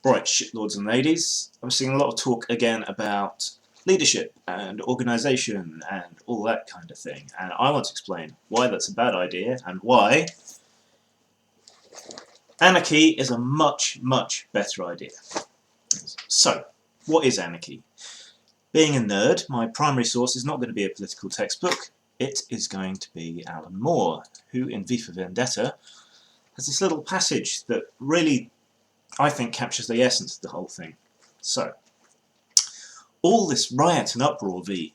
Right, shitlords and ladies, I'm seeing a lot of talk again about leadership and organisation and all that kind of thing, and I want to explain why that's a bad idea and why anarchy is a much, much better idea. So, what is anarchy? Being a nerd, my primary source is not going to be a political textbook, it is going to be Alan Moore, who in V for Vendetta has this little passage that really, I think, captures the essence of the whole thing. So, all this riot and uproar, V,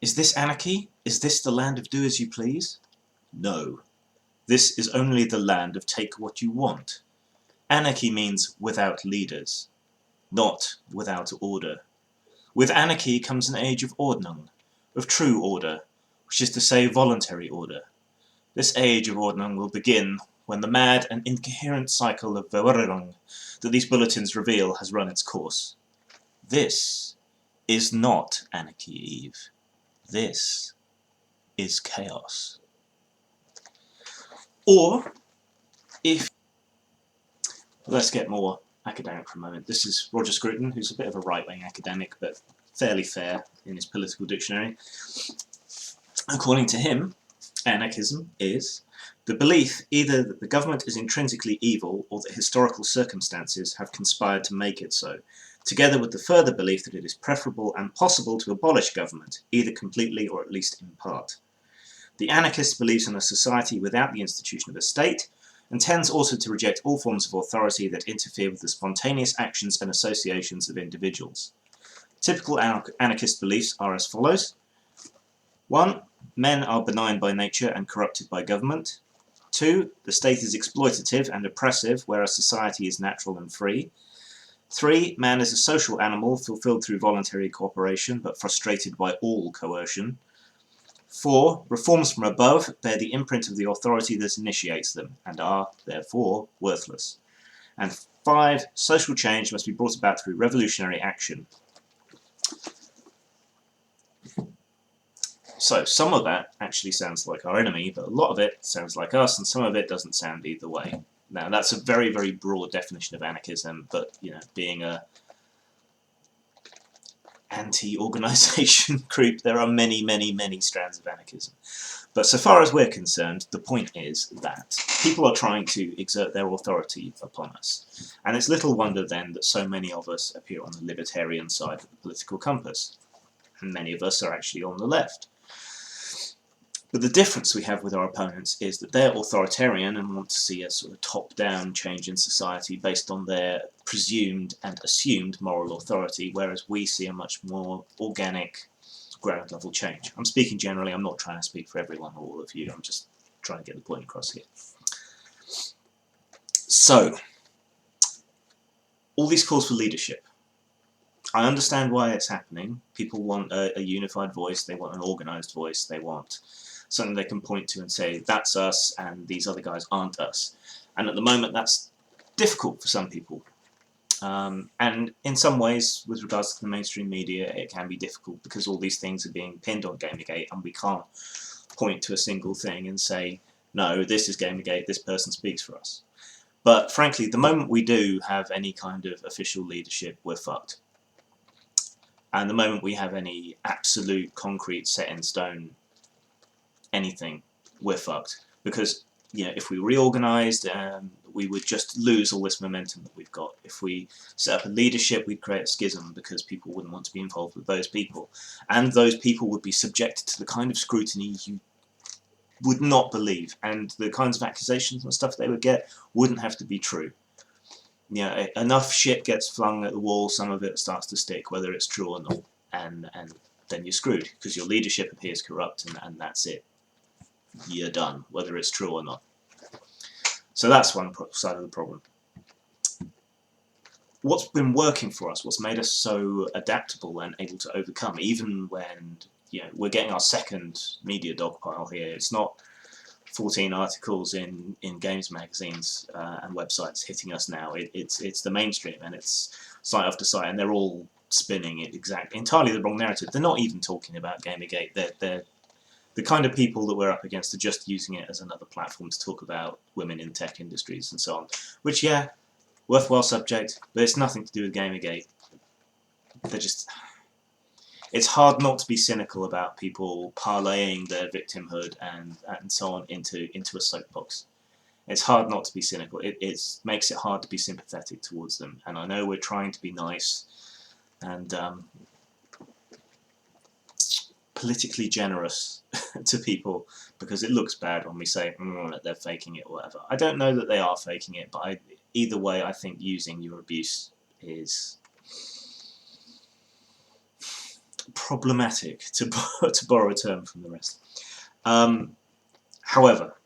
is this anarchy? Is this the land of do as you please? No. This is only the land of take what you want. Anarchy means without leaders, not without order. With anarchy comes an age of Ordnung, of true order, which is to say voluntary order. This age of Ordnung will begin when the mad and incoherent cycle of Verwirrung that these bulletins reveal has run its course. This is not anarchy, Eve. This is chaos. Or, if... let's get more academic for a moment. This is Roger Scruton, who's a bit of a right-wing academic, but fairly fair in his political dictionary. According to him, anarchism is the belief either that the government is intrinsically evil or that historical circumstances have conspired to make it so, together with the further belief that it is preferable and possible to abolish government, either completely or at least in part. The anarchist believes in a society without the institution of a state, and tends also to reject all forms of authority that interfere with the spontaneous actions and associations of individuals. Typical anarchist beliefs are as follows. 1. Men are benign by nature and corrupted by government. 2. The state is exploitative and oppressive, whereas society is natural and free. 3. Man is a social animal fulfilled through voluntary cooperation, but frustrated by all coercion. 4. Reforms from above bear the imprint of the authority that initiates them, and are, therefore, worthless. And 5. Social change must be brought about through revolutionary action. So, some of that actually sounds like our enemy, but a lot of it sounds like us, and some of it doesn't sound either way. Now, that's a very, very broad definition of anarchism, but, you know, being a anti-organisation group, there are many, many, many strands of anarchism. But so far as we're concerned, the point is that people are trying to exert their authority upon us. And it's little wonder then that so many of us appear on the libertarian side of the political compass. And many of us are actually on the left. But the difference we have with our opponents is that they're authoritarian and want to see a sort of top-down change in society based on their presumed and assumed moral authority, whereas we see a much more organic, ground-level change. I'm speaking generally, I'm not trying to speak for everyone or all of you, I'm just trying to get the point across here. So, all these calls for leadership. I understand why it's happening. People want a unified voice, they want an organised voice, they want something they can point to and say, that's us, and these other guys aren't us. And at the moment, that's difficult for some people. And in some ways, with regards to the mainstream media, it can be difficult because all these things are being pinned on Gamergate, and we can't point to a single thing and say, no, this is Gamergate, this person speaks for us. But frankly, the moment we do have any kind of official leadership, we're fucked. And the moment we have any absolute, concrete, set in stone anything, we're fucked. Because, you know, if we reorganised, we would just lose all this momentum that we've got. If we set up a leadership, we'd create a schism because people wouldn't want to be involved with those people. And those people would be subjected to the kind of scrutiny you would not believe. And the kinds of accusations and stuff they would get wouldn't have to be true. You know, enough shit gets flung at the wall, some of it starts to stick, whether it's true or not. And then you're screwed, because your leadership appears corrupt, and that's it. You're done, whether it's true or not. So that's one side of the problem. What's been working for us, what's made us so adaptable and able to overcome, even when, you know, we're getting our second media dogpile here. It's not 14 articles in games magazines and websites hitting us now. It's the mainstream, and it's site after site, and they're all spinning it entirely the wrong narrative. They're not even talking about Gamergate. They're the kind of people that we're up against are just using it as another platform to talk about women in tech industries and so on. Which, yeah, Worthwhile subject, but it's nothing to do with Gamergate. They're just... It's hard not to be cynical about people parlaying their victimhood and so on into a soapbox. It's hard not to be cynical. It makes it hard to be sympathetic towards them. And I know we're trying to be nice and politically generous to people, because it looks bad when we say they're faking it or whatever. I don't know that they are faking it, but either way, I think using your abuse is problematic, to borrow a term from the rest. However,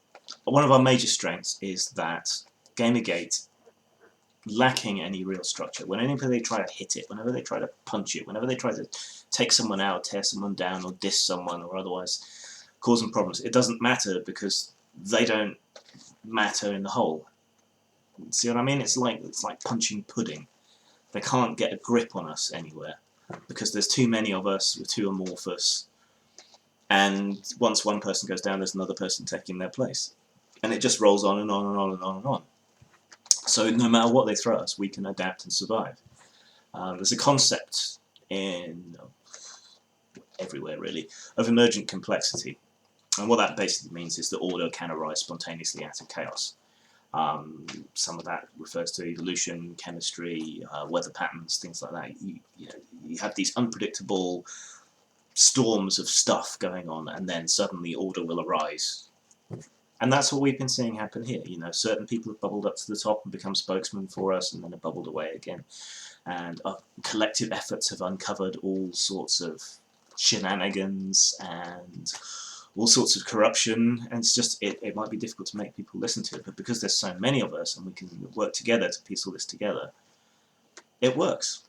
one of our major strengths is that Gamergate, lacking any real structure, whenever they try to hit it, whenever they try to punch it, whenever they try to take someone out, tear someone down, or diss someone, or otherwise cause them problems, it doesn't matter because they don't matter in the whole. See what I mean? It's like punching pudding. They can't get a grip on us anywhere because there's too many of us, we're too amorphous, and once one person goes down, there's another person taking their place. And it just rolls on and on and on and on and on. So no matter what they throw at us, we can adapt and survive. There's a concept in everywhere, really, of emergent complexity. And what that basically means is that order can arise spontaneously out of chaos. Some of that refers to evolution, chemistry, weather patterns, things like that. You have these unpredictable storms of stuff going on, and then suddenly order will arise. And that's what we've been seeing happen here. Certain people have bubbled up to the top and become spokesmen for us, and then have bubbled away again. And collective efforts have uncovered all sorts of shenanigans and all sorts of corruption, and it's just, it might be difficult to make people listen to it, but because there's so many of us and we can work together to piece all this together, it works.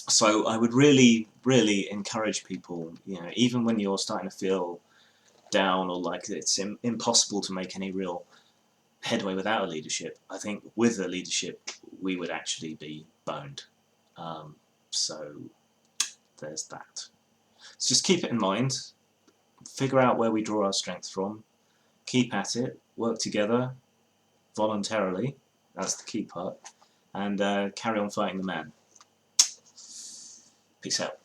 So I would really, really encourage people, even when you're starting to feel down or like it's impossible to make any real headway without a leadership, I think with a leadership we would actually be boned. So there's that. So just keep it in mind, figure out where we draw our strength from, keep at it, work together voluntarily, that's the key part, and carry on fighting the man. Peace out.